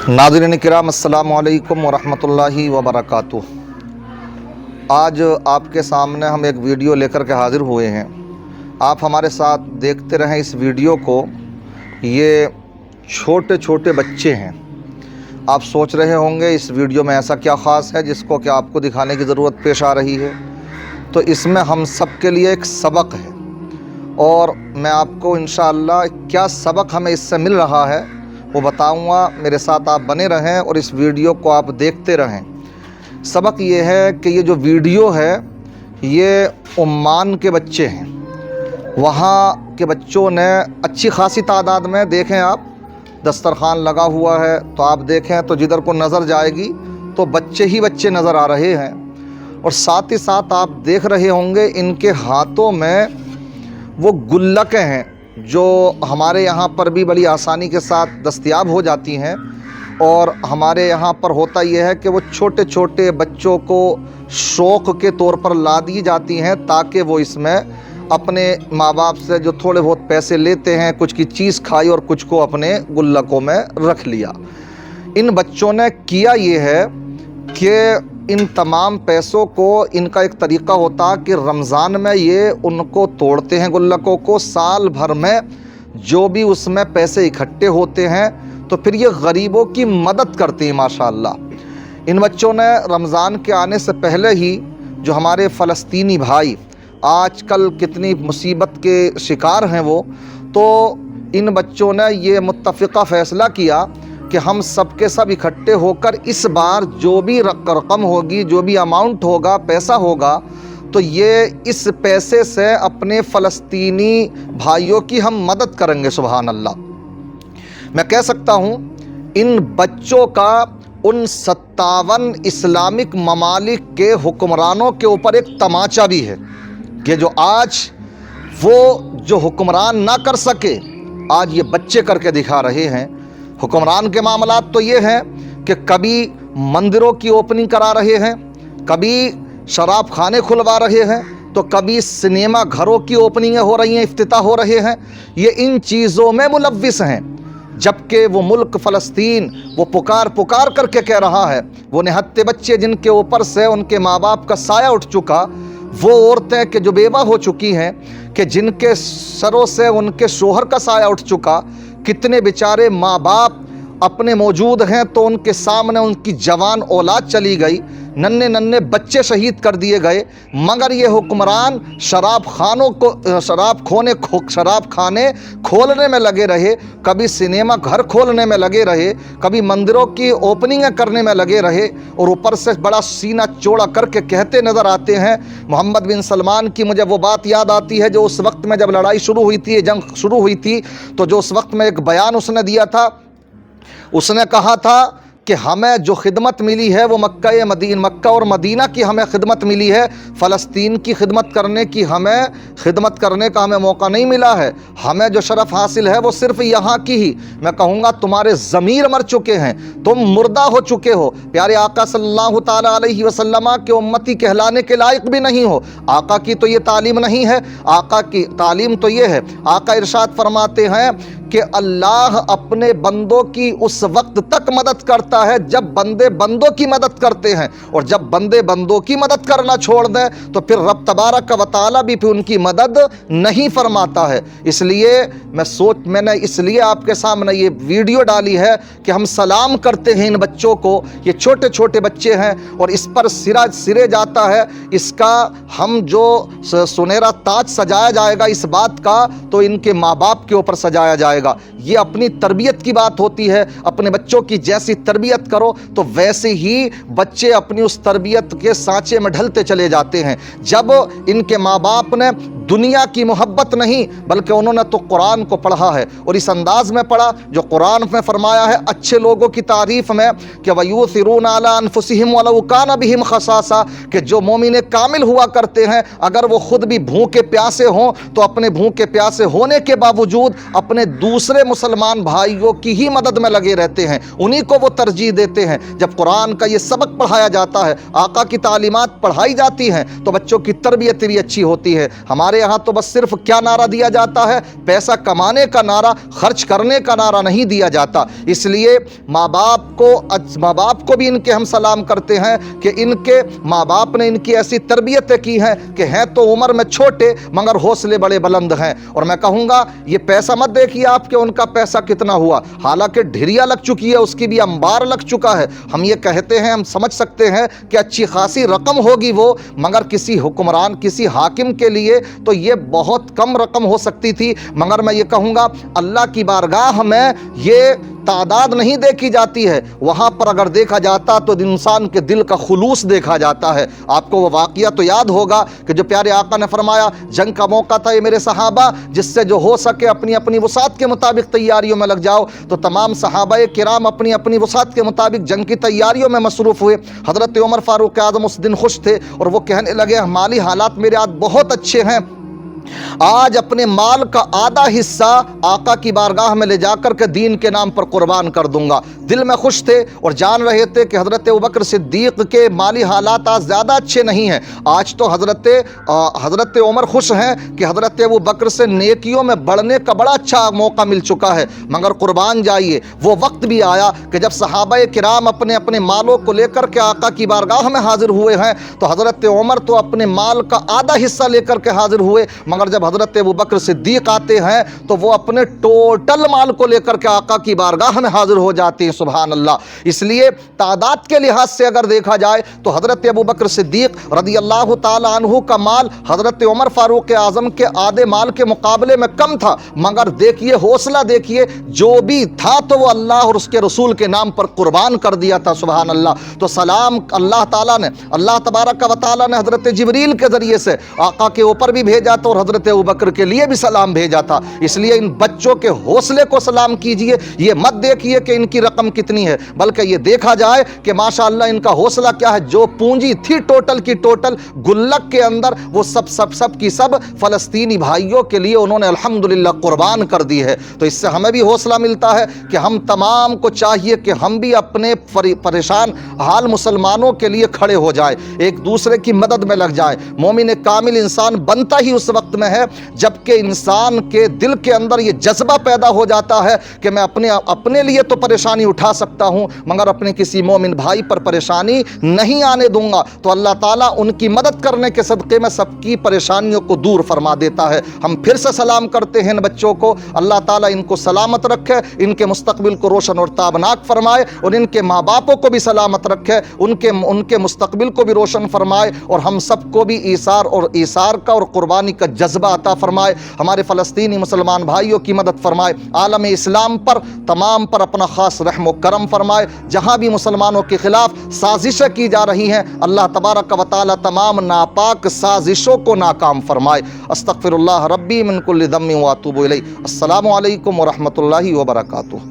नाज़रीन किराम अस्सलाम वालेकुम वरहमतुल्लाहि वबरकातुह। आज आपके सामने हम एक वीडियो लेकर के हाज़िर हुए हैं। आप हमारे साथ देखते रहें इस वीडियो को। ये छोटे छोटे बच्चे हैं। आप सोच रहे होंगे इस वीडियो में ऐसा क्या ख़ास है जिसको कि आपको दिखाने की ज़रूरत पेश आ रही है। तो इसमें हम सब के लिए एक सबक है और मैं आपको इंशाअल्लाह क्या सबक हमें इससे मिल रहा है वो बताऊंगा। मेरे साथ आप बने रहें और इस वीडियो को आप देखते रहें। सबक ये है कि ये जो वीडियो है ये ओमान के बच्चे हैं। वहाँ के बच्चों ने अच्छी खासी तादाद में, देखें आप दस्तरखान लगा हुआ है तो आप देखें तो जिधर को नज़र जाएगी तो बच्चे ही बच्चे नज़र आ रहे हैं। और साथ ही साथ आप देख रहे होंगे इनके हाथों में वो गुल्लकें हैं जो हमारे यहाँ पर भी बड़ी आसानी के साथ दस्तयाब हो जाती हैं। और हमारे यहाँ पर होता यह है कि वो छोटे छोटे बच्चों को शौक़ के तौर पर ला दी जाती हैं ताकि वो इसमें अपने माँ बाप से जो थोड़े बहुत पैसे लेते हैं, कुछ की चीज़ खाई और कुछ को अपने गुल्लकों में रख लिया। इन बच्चों ने किया ये है कि इन तमाम पैसों को, इनका एक तरीक़ा होता है कि रमज़ान में ये उनको तोड़ते हैं गुल्लकों को। साल भर में जो भी उसमें पैसे इकट्ठे होते हैं तो फिर ये गरीबों की मदद करते हैं माशाअल्लाह। इन बच्चों ने रमज़ान के आने से पहले ही जो हमारे फ़लस्तीनी भाई आजकल कितनी मुसीबत के शिकार हैं वो, तो इन बच्चों ने ये मुत्तफ़िक़ा फ़ैसला किया कि हम सब के सब इकट्ठे होकर इस बार जो भी रकम होगी, जो भी अमाउंट होगा, पैसा होगा, तो ये इस पैसे से अपने फ़लस्तीनी भाइयों की हम मदद करेंगे। सुभान अल्लाह। मैं कह सकता हूँ इन बच्चों का उन 57 इस्लामिक ममालिक के हुक्मरानों के ऊपर एक तमाचा भी है कि जो आज वो जो हुक्मरान ना कर सके, आज ये बच्चे करके दिखा रहे हैं। हुक्मरान के मामलात तो ये हैं कि कभी मंदिरों की ओपनिंग करा रहे हैं, कभी शराब खाने खुलवा रहे हैं, तो कभी सिनेमा घरों की ओपनिंगें हो रही हैं, इफ्तिताह हो रहे हैं। ये इन चीज़ों में मुलव्विस हैं, जबकि वो मुल्क फ़लस्तीन वो पुकार पुकार करके कह रहा है। वो निहत्ते बच्चे जिनके ऊपर से उनके माँ बाप का साया उठ चुका, वो औरतें कि जो बेवा हो चुकी हैं, कि जिनके सरों से उनके शोहर का साया उठ चुका, कितने बेचारे माँ बाप अपने मौजूद हैं तो उनके सामने उनकी जवान औलाद चली गई, नन्हे नन्हे बच्चे शहीद कर दिए गए, मगर ये हुक्मरान शराब खाने खोलने में लगे रहे, कभी सिनेमा घर खोलने में लगे रहे, कभी मंदिरों की ओपनिंग करने में लगे रहे। और ऊपर से बड़ा सीना चौड़ा करके कहते नज़र आते हैं। मोहम्मद बिन सलमान की मुझे वो बात याद आती है जो उस वक्त में जब लड़ाई शुरू हुई थी, जंग शुरू हुई थी, तो जो उस वक्त में एक बयान उसने दिया था, उसने कहा था कि हमें जो खिदमत मिली है वो मक्का और मदीना की हमें खिदमत मिली है, फ़लस्तीन की खिदमत करने की खिदमत करने का हमें मौका नहीं मिला है। हमें जो शरफ़ हासिल है वो सिर्फ यहाँ की ही। मैं कहूँगा तुम्हारे ज़मीर मर चुके हैं, तुम मुर्दा हो चुके हो, प्यारे आका सल्लल्लाहु ताला अलैहि वसल्लम के उम्मती कहलाने के लायक भी नहीं हो। आका की तो ये तालीम नहीं है, आका की तालीम तो ये है। आका इरशाद फरमाते हैं कि अल्लाह अपने बंदों की उस वक्त तक मदद करता है जब बंदे बंदों की मदद करते हैं, और जब बंदे बंदों की मदद करना छोड़ दें तो फिर रब तबारक व तआला भी फिर उनकी मदद नहीं फरमाता है। इसलिए मैंने इसलिए आपके सामने ये वीडियो डाली है कि हम सलाम करते हैं इन बच्चों को। ये छोटे छोटे बच्चे हैं और इस पर सिरे जाता है, इसका हम जो सुनहरा ताज सजाया जाएगा इस बात का, तो इनके माँ बाप के ऊपर सजाया जाएगा। ये अपनी तरबियत की बात होती है। अपने बच्चों की जैसी तरबियत करो तो वैसे ही बच्चे अपनी उस तरबियत के सांचे में ढलते चले जाते हैं। जब इनके माँ बाप ने दुनिया की मोहब्बत नहीं बल्कि उन्होंने तो कुरान को पढ़ा है, और इस अंदाज में पढ़ा जो कुरान में फरमाया है अच्छे लोगों की तारीफ में कि वयूसिरून अला अनफुसिहिम वलौ कान बिहिम खसासा, कि जो मोमिन कामिल हुआ करते हैं अगर वो खुद भी भूखे प्यासे हों तो अपने भूखे प्यासे होने के बावजूद अपने दूसरे मुसलमान भाइयों की ही मदद में लगे रहते हैं, उन्हीं को वो तरजीह देते हैं। जब कुरान का ये सबक पढ़ाया जाता है, आका की तालीमात पढ़ाई जाती हैं, तो बच्चों की तरबियत भी अच्छी होती है। हमारे ہمارے یہاں تو بس صرف کیا نعرہ دیا جاتا ہے؟ پیسہ کمانے کا نعرہ، خرچ کرنے کا نعرہ نہیں دیا جاتا۔ اس لیے ماں باپ کو بھی ان کے ہم سلام کرتے ہیں کہ ان کے ماں باپ نے ان کی ایسی تربیتیں کی ہیں کہ ہیں تو عمر میں چھوٹے مگر حوصلے بڑے بلند ہیں۔ اور میں کہوں گا یہ پیسہ مت دیکھیے آپ کہ ان کا پیسہ کتنا ہوا، حالانکہ ڈھیریا لگ چکی ہے، اس کی بھی انبار لگ چکا ہے۔ ہم یہ کہتے ہیں، ہم سمجھ سکتے ہیں کہ اچھی خاصی رقم ہوگی وہ، مگر کسی حکمران، کسی حاکم کے لیے تو یہ بہت کم رقم ہو سکتی تھی۔ مگر میں یہ کہوں گا اللہ کی بارگاہ میں یہ تعداد نہیں دیکھی جاتی ہے، وہاں پر اگر دیکھا جاتا تو انسان کے دل کا خلوص دیکھا جاتا ہے۔ آپ کو وہ واقعہ تو یاد ہوگا کہ جو پیارے آقا نے فرمایا جنگ کا موقع تھا، یہ میرے صحابہ جس سے جو ہو سکے اپنی اپنی وسعت کے مطابق تیاریوں میں لگ جاؤ۔ تو تمام صحابہ کرام اپنی اپنی وسعت کے مطابق جنگ کی تیاریوں میں مصروف ہوئے۔ حضرت عمر فاروق اعظم اس دن خوش تھے اور وہ کہنے لگے مالی حالات میرے آج بہت اچھے ہیں، آج اپنے مال کا آدھا حصہ آقا کی بارگاہ میں لے جا کر کے دین کے نام پر قربان کر دوں گا۔ دل میں خوش تھے اور جان رہے تھے کہ حضرت ابوبکر صدیق کے مالی حالات آج زیادہ اچھے نہیں ہیں۔ آج تو حضرت عمر خوش ہیں کہ حضرت ابوبکر سے نیکیوں میں بڑھنے کا بڑا اچھا موقع مل چکا ہے۔ مگر قربان جائیے وہ وقت بھی آیا کہ جب صحابہ کرام اپنے اپنے مالوں کو لے کر کے آقا کی بارگاہ میں حاضر ہوئے ہیں تو حضرت عمر تو اپنے مال کا آدھا حصہ لے کر کے حاضر ہوئے، مگر جب حضرت ابوبکر صدیق آتے ہیں تو وہ اپنے ٹوٹل مال کو لے کر کے آقا کی بارگاہ میں حاضر ہو جاتے ہیں۔ سبحان اللہ۔ اس لیے تعداد کے لحاظ سے اگر دیکھا جائے تو حضرت ابوبکر صدیق رضی اللہ تعالی عنہ کا مال حضرت عمر فاروق اعظم کے آدھے مال کے مقابلے میں کم تھا، مگر دیکھیے حوصلہ دیکھیے، جو بھی تھا تو وہ اللہ اور اس کے رسول کے نام پر قربان کر دیا تھا۔ سبحان اللہ۔ تو سلام اللہ تعالیٰ نے، اللہ تبارک و تعالیٰ نے حضرت جبریل کے ذریعے سے آقا کے اوپر بھی بھیجا تھا اور حضرت ابوبکر کے لیے بھی سلام بھیجا تھا۔ اس لیے ان بچوں کے حوصلے کو سلام کیجئے، یہ مت دیکھیے کہ ان کی رقم کتنی ہے، بلکہ یہ دیکھا جائے کہ ماشاءاللہ ان کا حوصلہ کیا ہے۔ جو پونجی تھی ٹوٹل کی ٹوٹل گلک کے اندر، وہ سب کی سب فلسطینی بھائیوں کے لیے انہوں نے الحمدللہ قربان کر دی ہے۔ تو اس سے ہمیں بھی حوصلہ ملتا ہے کہ ہم تمام کو چاہیے کہ ہم بھی اپنے پریشان حال مسلمانوں کے لیے کھڑے ہو جائیں، ایک دوسرے کی مدد میں لگ جائیں۔ مومن کامل انسان بنتا ہی اس وقت میں ہے جبکہ انسان کے دل کے اندر یہ جذبہ پیدا ہو جاتا ہے کہ میں اپنے لیے تو پریشانی اٹھا سکتا ہوں مگر اپنے کسی مومن بھائی پر پریشانی نہیں آنے دوں گا، تو اللہ تعالیٰ ان کی مدد کرنے کے صدقے میں سب کی پریشانیوں کو دور فرما دیتا ہے۔ ہم پھر سے سلام کرتے ہیں ان بچوں کو، اللہ تعالیٰ ان کو سلامت رکھے، ان کے مستقبل کو روشن اور تابناک فرمائے، اور ان کے ماں باپوں کو بھی سلامت رکھے، ان کے مستقبل کو بھی روشن فرمائے، اور ہم سب کو بھی ایثار کا اور قربانی کا جذبہ عطا فرمائے۔ ہمارے فلسطینی مسلمان بھائیوں کی مدد فرمائے، عالم اسلام پر تمام پر اپنا خاص رحم و کرم فرمائے۔ جہاں بھی مسلمانوں کے خلاف سازشیں کی جا رہی ہیں، اللہ تبارک و تعالی تمام ناپاک سازشوں کو ناکام فرمائے۔ استغفر اللہ ربی من کل ذنب واتوب الیہ۔ السلام علیکم ورحمۃ اللہ وبرکاتہ۔